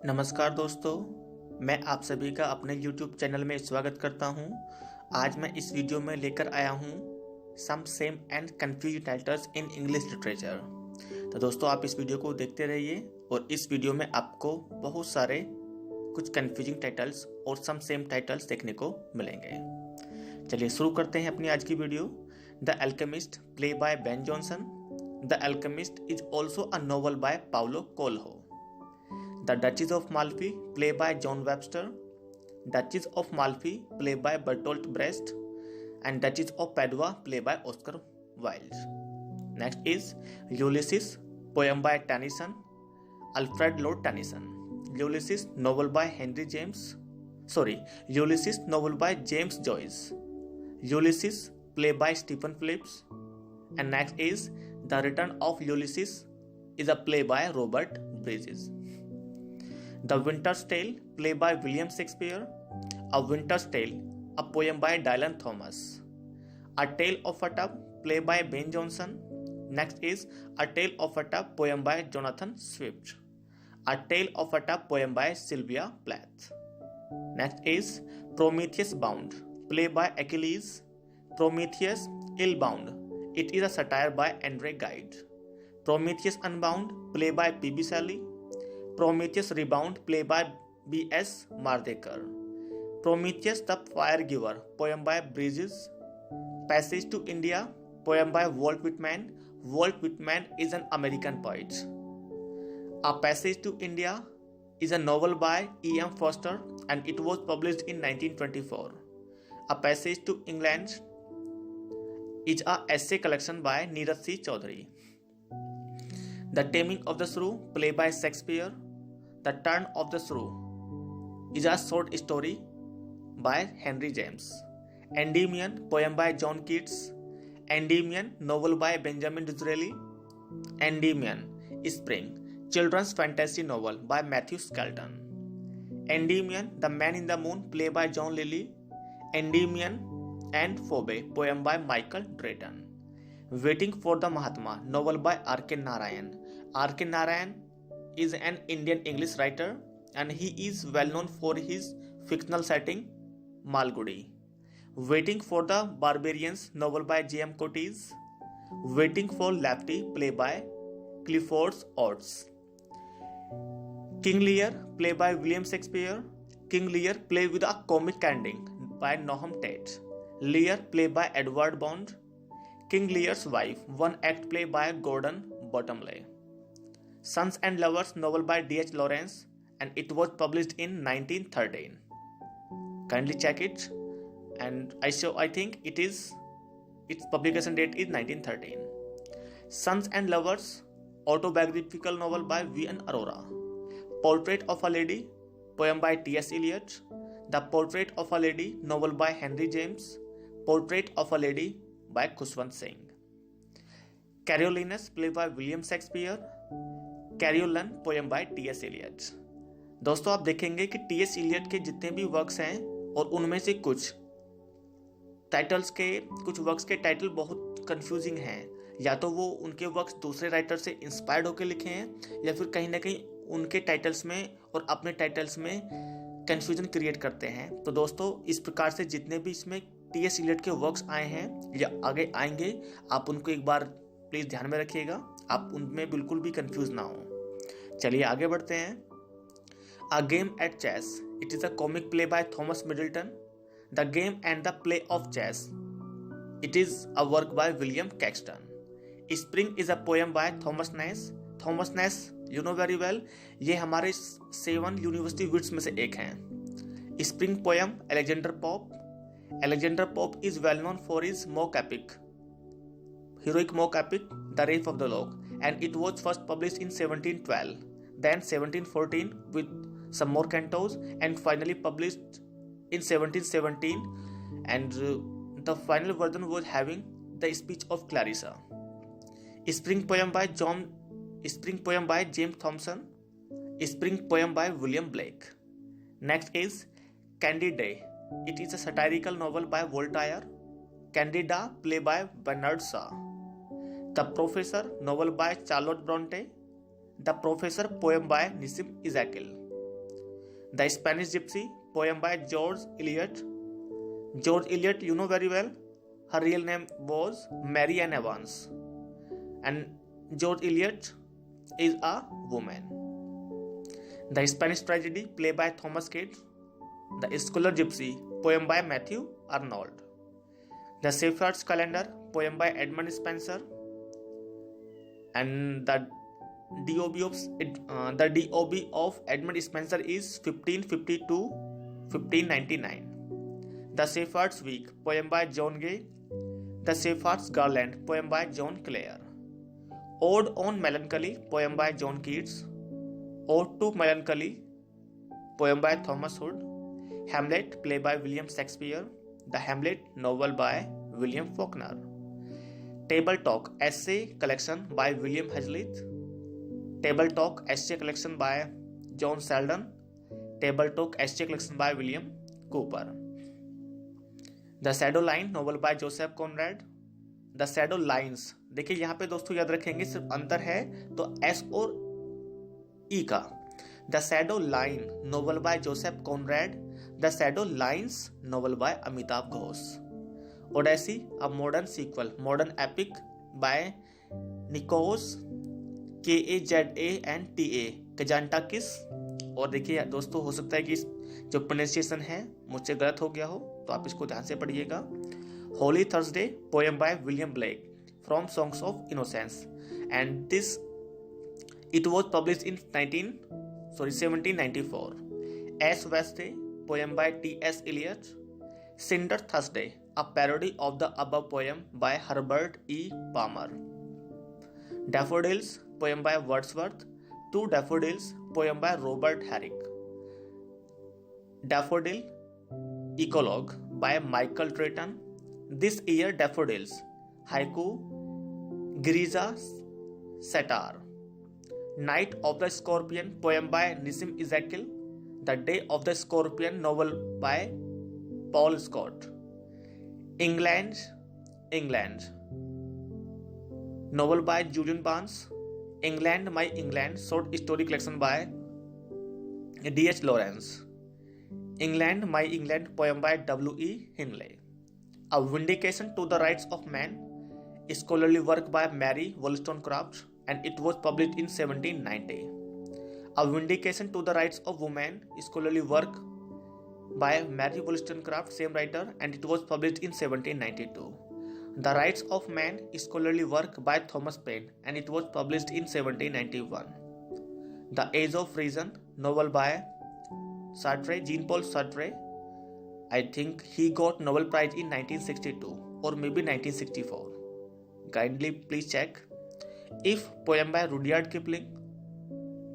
नमस्कार दोस्तों, मैं आप सभी का अपने YouTube चैनल में स्वागत करता हूं। आज मैं इस वीडियो में लेकर आया हूं some same and confuse titles in English literature. तो दोस्तों आप इस वीडियो को देखते रहिए और इस वीडियो में आपको बहुत सारे कुछ कंफ्यूजिंग टाइटल्स और सम सेम टाइटल्स देखने को मिलेंगे। चलिए शुरू करते हैं अपनी आज की वीडियो। The Alchemist play by Ben Jonson. The Alchemist is also a novel by Paulo Coelho. The Duchess of Malfi, played by John Webster. Duchess of Malfi, played by Bertolt Brecht. And Duchess of Padua, played by Oscar Wilde. Next is Ulysses, poem by Tennyson. Alfred Lord Tennyson. Ulysses, novel by Ulysses, novel by James Joyce. Ulysses, played by Stephen Phillips. And next is The Return of Ulysses, is a play by Robert Bridges. The Winter's Tale, played by William Shakespeare. A Winter's Tale, a poem by Dylan Thomas. A Tale of a Tub, played by Ben Jonson. Next is A Tale of a Tub, poem by Jonathan Swift. A Tale of a Tub, poem by Sylvia Plath. Next is Prometheus Bound, played by Achilles. Prometheus Ill-Bound, it is a satire by Andre Gide. Prometheus Unbound, played by P.B. Shelley. Prometheus Rebound, played by B.S. Mardekar. Prometheus the Fire Giver, poem by Bridges. Passage to India, poem by Walt Whitman. Walt Whitman is an American poet. A Passage to India is a novel by E.M. Forster and it was published in 1924. A Passage to England is an essay collection by Neeraj C. Chaudhary. The Taming of the Shrew, played by Shakespeare. The Turn of the Shrew is a short story by Henry James. Endymion, poem by John Keats. Endymion, novel by Benjamin Disraeli. Endymion, Spring, children's fantasy novel by Matthew Skelton. Endymion, The Man in the Moon, played by John Lilly. Endymion and Phoebe, poem by Michael Drayton. Waiting for the Mahatma, novel by R.K. Narayan. R.K. Narayan is an Indian English writer and he is well known for his fictional setting Malgudi. Waiting for the Barbarians, novel by J.M. Coates. Waiting for Lefty, played by Clifford Oates. King Lear, played by William Shakespeare. King Lear, played with a comic ending by Noam Tate. Lear, played by Edward Bond. King Lear's Wife, one act play by Gordon Bottomley. Sons and Lovers, novel by D.H. Lawrence and it was published in 1913. Kindly check it and I think its publication date is 1913. Sons and Lovers, autobiographical novel by V.N. Arora. Portrait of a Lady, poem by T.S. Eliot. The Portrait of a Lady, novel by Henry James. Portrait of a Lady by Khushwant Singh. Coriolanus, played by William Shakespeare. Cariolan, poem by T.S. Eliot. दोस्तों आप देखेंगे कि T.S. Eliot के जितने भी works हैं और उनमें से कुछ वर्क्स के टाइटल बहुत कंफ्यूजिंग हैं। या तो वो उनके वर्क्स दूसरे राइटर से इंस्पायर्ड होकर लिखे हैं या फिर कहीं ना कहीं उनके टाइटल्स में और अपने टाइटल्स में कंफ्यूजन क्रिएट करते हैं। तो दोस्तों इस प्रकार से जितने भी इसमें T.S. Eliot के वर्क्स आए हैं या आगे आएंगे आप उनको एक बार प्लीज ध्यान में रखिएगा, आप उनमें बिल्कुल भी कंफ्यूज ना हो। चलिए आगे बढ़ते हैं। A Game at Chess, it is a comic play by Thomas Middleton. The Game and the Play of Chess, it is a work by William Caxton. Spring is a poem by Thomas Nast. Thomas Nast you know very well, ये हमारे 7 university wits में से एक हैं। Spring poem Alexander Pope. Alexander Pope is well known for his heroic mock epic, The Rape of the Lock, and it was first published in 1712, then 1714 with some more cantos, and finally published in 1717, and the final version was having the speech of Clarissa. Spring poem by James Thompson. Spring poem by William Blake. Next is Candide. It is a satirical novel by Voltaire. Candida, play by Bernard Shaw. The Professor, novel by Charlotte Bronte. The Professor, poem by Nissim Ezekiel. The Spanish Gypsy, poem by George Eliot. George Eliot, you know very well. Her real name was Mary Ann Evans. And George Eliot is a woman. The Spanish Tragedy, play by Thomas Kyd. The Scholar Gypsy, poem by Matthew Arnold. The Shepherd's Calendar, poem by Edmund Spenser. And the DOB of Edmund Spenser is 1550 to 1599. The Shepherd's Week, poem by John Gay. The Shepherd's Garland, poem by John Clare. Ode on Melancholy, poem by John Keats. Ode to Melancholy, poem by Thomas Hood. Hamlet, play by William Shakespeare. The Hamlet, novel by William Faulkner. Table Talk, essay collection by William Hazlitt. Table Talk, essay collection by John Sheldon. Table Talk, essay collection by William Cooper. The Shadow Line, novel by Joseph Conrad. The Shadow Lines, देखिए यहाँ पे दोस्तों याद रखेंगे सिर्फ अंतर है तो एस और ई का. The Shadow Line, novel by Joseph Conrad. The Shadow Lines, novel by Amitav Ghosh. Odyssey, a modern sequel, modern epic by Nikos Kazantzakis. और देखिए दोस्तों, हो सकता है कि जो प्रोनाउंसिएशन है मुझसे गलत हो गया हो, तो आप इसको ध्यान से पढ़िएगा. Holy Thursday, poem by William Blake from Songs of Innocence, and this it was published in 1794. Ash Wednesday, poem by T.S. Eliot. Cinder Thursday, a parody of the above poem by Herbert E. Palmer. Daffodils, poem by Wordsworth. Two Daffodils, poem by Robert Herrick. Daffodil, Eclogue by Michael Drayton. This Year Daffodils, haiku, Grisha satire. Night of the Scorpion, poem by Nissim Ezekiel. The Day of the Scorpion, novel by Paul Scott. England, novel by Julian Barnes. England, My England, short story collection by D.H. Lawrence. England, My England, poem by W.E. Hindley. A Vindication to the Rights of Man, scholarly work by Mary Wollstonecraft, and it was published in 1790. A Vindication to the Rights of Women, scholarly work by Mary Wollstonecraft, same writer, and it was published in 1792. The Rights of Man, scholarly work by Thomas Paine, and it was published in 1791. The Age of Reason, novel by Sartre, Jean-Paul Sartre. I think he got Nobel Prize in 1962 or maybe 1964. Kindly please check. If, poem by Rudyard Kipling.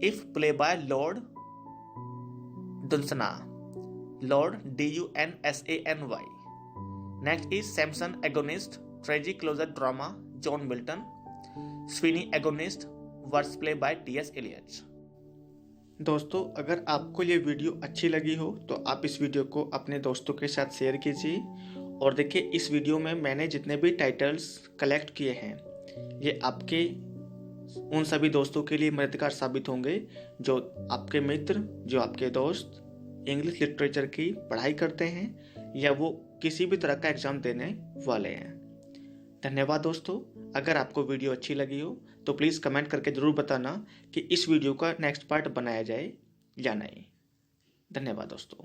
If, play by Lord Dunsany. Lord Dunsany. Next is Samson Agonist, tragic closer drama, John Milton. Sweeney Agonist, words play by T.S. Eliot. दोस्तों, अगर आपको ये video अच्छी लगी हो तो आप इस वीडियो को अपने दोस्तों के साथ शेयर कीजिए. और देखिए, इस वीडियो में मैंने जितने भी टाइटल्स कलेक्ट किए हैं ये आपके उन सभी दोस्तों के लिए मददगार साबित होंगे जो आपके मित्र, जो आपके दोस्त इंग्लिश लिटरेचर की पढ़ाई करते हैं या वो किसी भी तरह का एग्ज़ाम देने वाले हैं. धन्यवाद दोस्तों. अगर आपको वीडियो अच्छी लगी हो तो प्लीज़ कमेंट करके ज़रूर बताना कि इस वीडियो का नेक्स्ट पार्ट बनाया जाए या नहीं. धन्यवाद दोस्तों.